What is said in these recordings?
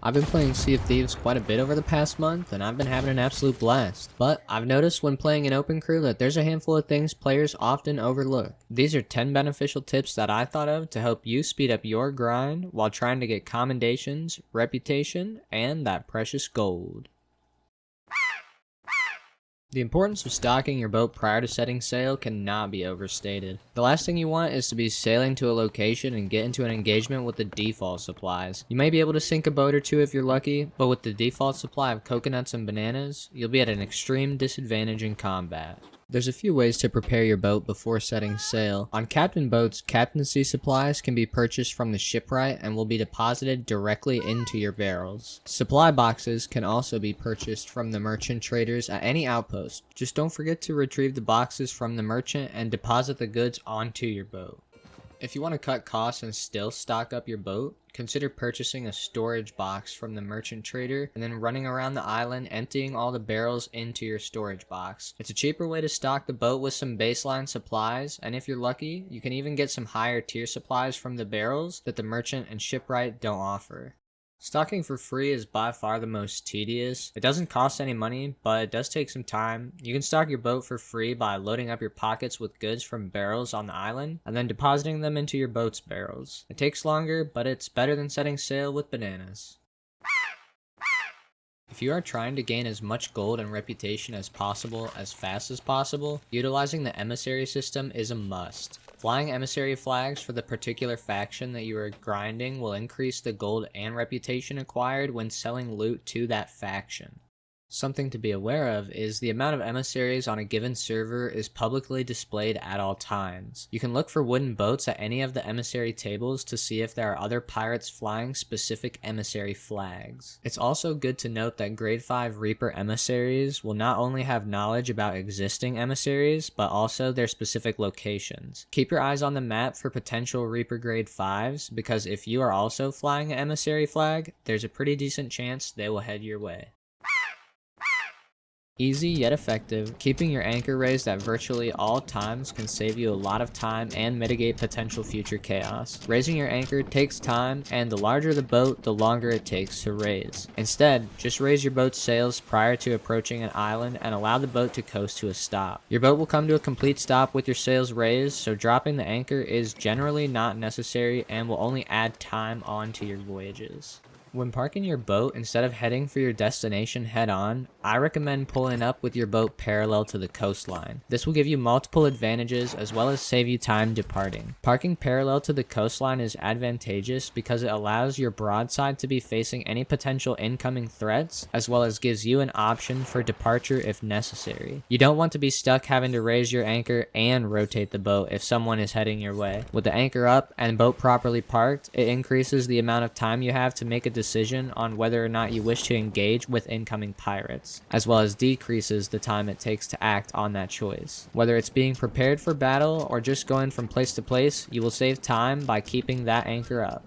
I've been playing Sea of Thieves quite a bit over the past month, and I've been having an absolute blast. But I've noticed when playing an open crew that there's a handful of things players often overlook. These are 10 beneficial tips that I thought of to help you speed up your grind while trying to get commendations, reputation, and that precious gold. The importance of stocking your boat prior to setting sail cannot be overstated. The last thing you want is to be sailing to a location and get into an engagement with the default supplies. You may be able to sink a boat or two if you're lucky, but with the default supply of coconuts and bananas, you'll be at an extreme disadvantage in combat. There's a few ways to prepare your boat before setting sail. On captain boats, captaincy supplies can be purchased from the shipwright and will be deposited directly into your barrels. Supply boxes can also be purchased from the merchant traders at any outpost. Just don't forget to retrieve the boxes from the merchant and deposit the goods onto your boat. If you want to cut costs and still stock up your boat, consider purchasing a storage box from the merchant trader and then running around the island emptying all the barrels into your storage box. It's a cheaper way to stock the boat with some baseline supplies, and if you're lucky, you can even get some higher tier supplies from the barrels that the merchant and shipwright don't offer. Stocking for free is by far the most tedious. It doesn't cost any money, but it does take some time. You can stock your boat for free by loading up your pockets with goods from barrels on the island, and then depositing them into your boat's barrels. It takes longer, but it's better than setting sail with bananas. If you are trying to gain as much gold and reputation as possible as fast as possible, utilizing the Emissary System is a must. Flying emissary flags for the particular faction that you are grinding will increase the gold and reputation acquired when selling loot to that faction. Something to be aware of is the amount of emissaries on a given server is publicly displayed at all times. You can look for wooden boats at any of the emissary tables to see if there are other pirates flying specific emissary flags. It's also good to note that grade 5 Reaper emissaries will not only have knowledge about existing emissaries, but also their specific locations. Keep your eyes on the map for potential Reaper grade 5s, because if you are also flying an emissary flag, there's a pretty decent chance they will head your way. Easy yet effective, keeping your anchor raised at virtually all times can save you a lot of time and mitigate potential future chaos. Raising your anchor takes time, and the larger the boat, the longer it takes to raise. Instead, just raise your boat's sails prior to approaching an island and allow the boat to coast to a stop. Your boat will come to a complete stop with your sails raised, so dropping the anchor is generally not necessary and will only add time onto your voyages. When parking your boat, instead of heading for your destination head-on, I recommend pulling up with your boat parallel to the coastline. This will give you multiple advantages as well as save you time departing. Parking parallel to the coastline is advantageous because it allows your broadside to be facing any potential incoming threats, as well as gives you an option for departure if necessary. You don't want to be stuck having to raise your anchor and rotate the boat if someone is heading your way. With the anchor up and boat properly parked, it increases the amount of time you have to make a decision on whether or not you wish to engage with incoming pirates, as well as decreases the time it takes to act on that choice. Whether it's being prepared for battle or just going from place to place, you will save time by keeping that anchor up.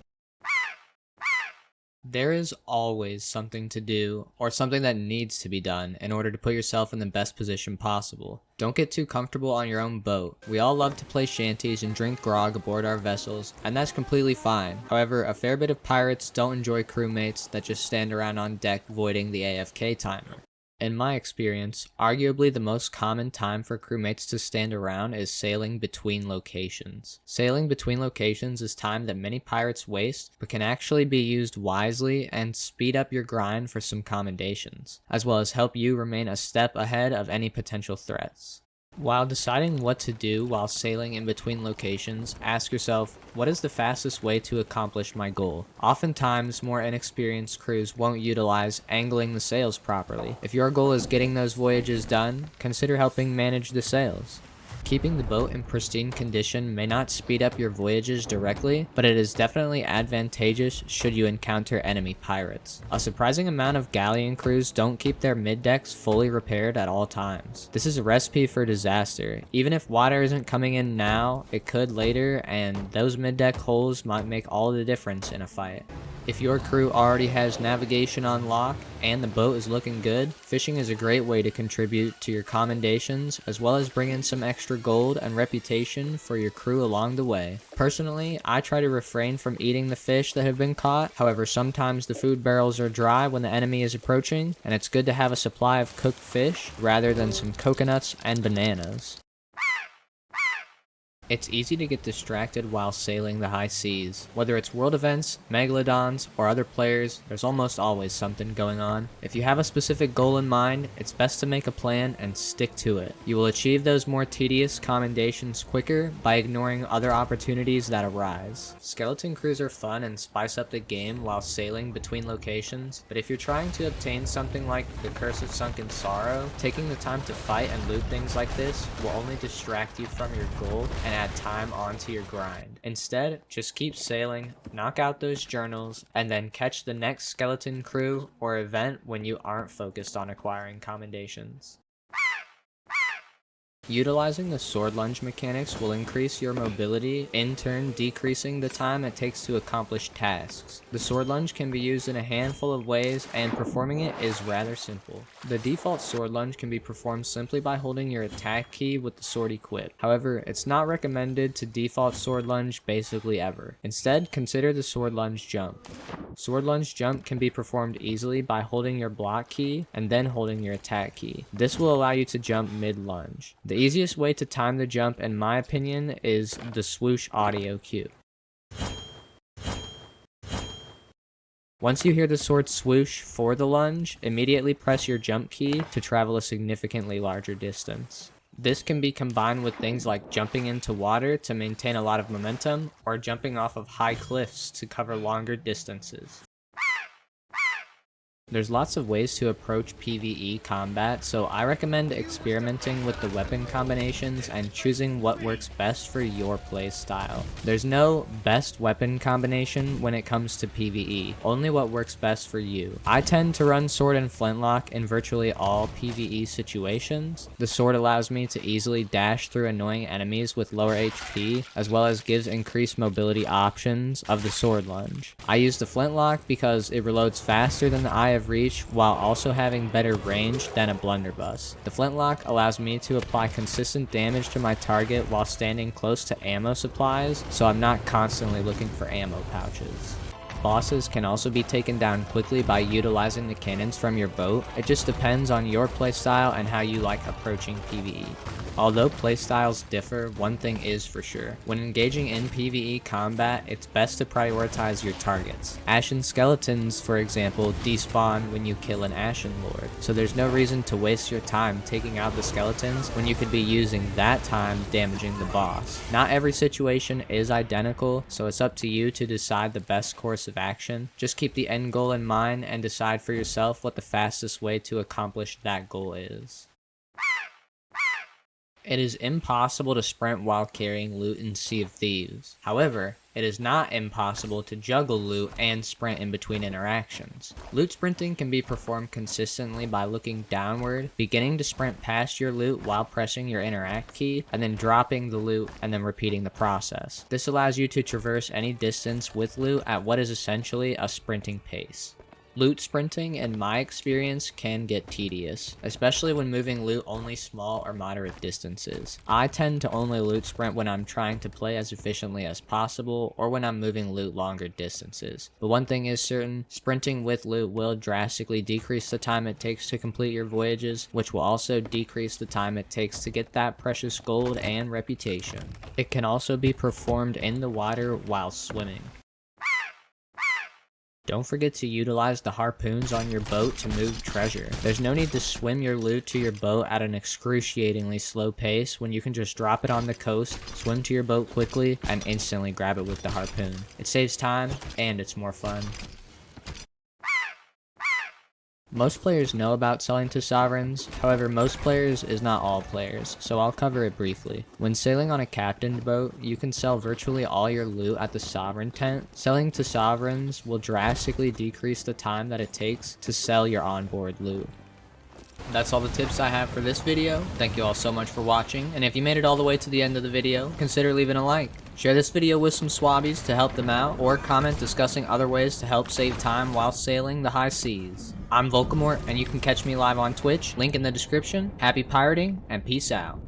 There is always something to do, or something that needs to be done, in order to put yourself in the best position possible. Don't get too comfortable on your own boat. We all love to play shanties and drink grog aboard our vessels, and that's completely fine. However, a fair bit of pirates don't enjoy crewmates that just stand around on deck voiding the AFK timer. In my experience, arguably the most common time for crewmates to stand around is sailing between locations. Sailing between locations is time that many pirates waste, but can actually be used wisely and speed up your grind for some commendations, as well as help you remain a step ahead of any potential threats. While deciding what to do while sailing in between locations, ask yourself, what is the fastest way to accomplish my goal? Oftentimes, more inexperienced crews won't utilize angling the sails properly. If your goal is getting those voyages done, consider helping manage the sails. Keeping the boat in pristine condition may not speed up your voyages directly, but it is definitely advantageous should you encounter enemy pirates. A surprising amount of galleon crews don't keep their mid-decks fully repaired at all times. This is a recipe for disaster. Even if water isn't coming in now, it could later, and those mid-deck holes might make all the difference in a fight. If your crew already has navigation on lock and the boat is looking good, fishing is a great way to contribute to your commendations as well as bring in some extra gold and reputation for your crew along the way. Personally, I try to refrain from eating the fish that have been caught, however sometimes the food barrels are dry when the enemy is approaching, and it's good to have a supply of cooked fish rather than some coconuts and bananas. It's easy to get distracted while sailing the high seas. Whether it's world events, megalodons, or other players, there's almost always something going on. If you have a specific goal in mind, it's best to make a plan and stick to it. You will achieve those more tedious commendations quicker by ignoring other opportunities that arise. Skeleton crews are fun and spice up the game while sailing between locations, but if you're trying to obtain something like the Curse of Sunken Sorrow, taking the time to fight and loot things like this will only distract you from your goal and add time onto your grind. Instead, just keep sailing, knock out those journals, and then catch the next skeleton crew or event when you aren't focused on acquiring commendations. Utilizing the sword lunge mechanics will increase your mobility, in turn decreasing the time it takes to accomplish tasks. The sword lunge can be used in a handful of ways, and performing it is rather simple. The default sword lunge can be performed simply by holding your attack key with the sword equipped. However, it's not recommended to default sword lunge basically ever. Instead, consider the sword lunge jump. Sword lunge jump can be performed easily by holding your block key and then holding your attack key. This will allow you to jump mid-lunge. The easiest way to time the jump, in my opinion, is the swoosh audio cue. Once you hear the sword swoosh for the lunge, immediately press your jump key to travel a significantly larger distance. This can be combined with things like jumping into water to maintain a lot of momentum, or jumping off of high cliffs to cover longer distances. There's lots of ways to approach PvE combat, so I recommend experimenting with the weapon combinations and choosing what works best for your playstyle. There's no best weapon combination when it comes to PvE, only what works best for you. I tend to run sword and flintlock in virtually all PvE situations. The sword allows me to easily dash through annoying enemies with lower HP, as well as gives increased mobility options of the sword lunge. I use the flintlock because it reloads faster than the Eye of Reach while also having better range than a blunderbuss. The flintlock allows me to apply consistent damage to my target while standing close to ammo supplies, so I'm not constantly looking for ammo pouches. Bosses can also be taken down quickly by utilizing the cannons from your boat. It just depends on your playstyle and how you like approaching PvE. Although playstyles differ, one thing is for sure. When engaging in PvE combat, it's best to prioritize your targets. Ashen skeletons, for example, despawn when you kill an Ashen Lord, so there's no reason to waste your time taking out the skeletons when you could be using that time damaging the boss. Not every situation is identical, so it's up to you to decide the best course of action. Just keep the end goal in mind and decide for yourself what the fastest way to accomplish that goal is. It is impossible to sprint while carrying loot in Sea of Thieves. However, it is not impossible to juggle loot and sprint in between interactions. Loot sprinting can be performed consistently by looking downward, beginning to sprint past your loot while pressing your interact key, and then dropping the loot and then repeating the process. This allows you to traverse any distance with loot at what is essentially a sprinting pace. Loot sprinting, in my experience, can get tedious, especially when moving loot only small or moderate distances. I tend to only loot sprint when I'm trying to play as efficiently as possible, or when I'm moving loot longer distances. But one thing is certain, sprinting with loot will drastically decrease the time it takes to complete your voyages, which will also decrease the time it takes to get that precious gold and reputation. It can also be performed in the water while swimming. Don't forget to utilize the harpoons on your boat to move treasure. There's no need to swim your loot to your boat at an excruciatingly slow pace when you can just drop it on the coast, swim to your boat quickly, and instantly grab it with the harpoon. It saves time, and it's more fun. Most players know about selling to sovereigns, however most players is not all players, so I'll cover it briefly. When sailing on a captained boat, you can sell virtually all your loot at the sovereign tent. Selling to sovereigns will drastically decrease the time that it takes to sell your onboard loot. That's all the tips I have for this video. Thank you all so much for watching, and if you made it all the way to the end of the video, consider leaving a like. Share this video with some swabbies to help them out, or comment discussing other ways to help save time while sailing the high seas. I'm Volkemort, and you can catch me live on Twitch, link in the description. Happy pirating, and peace out.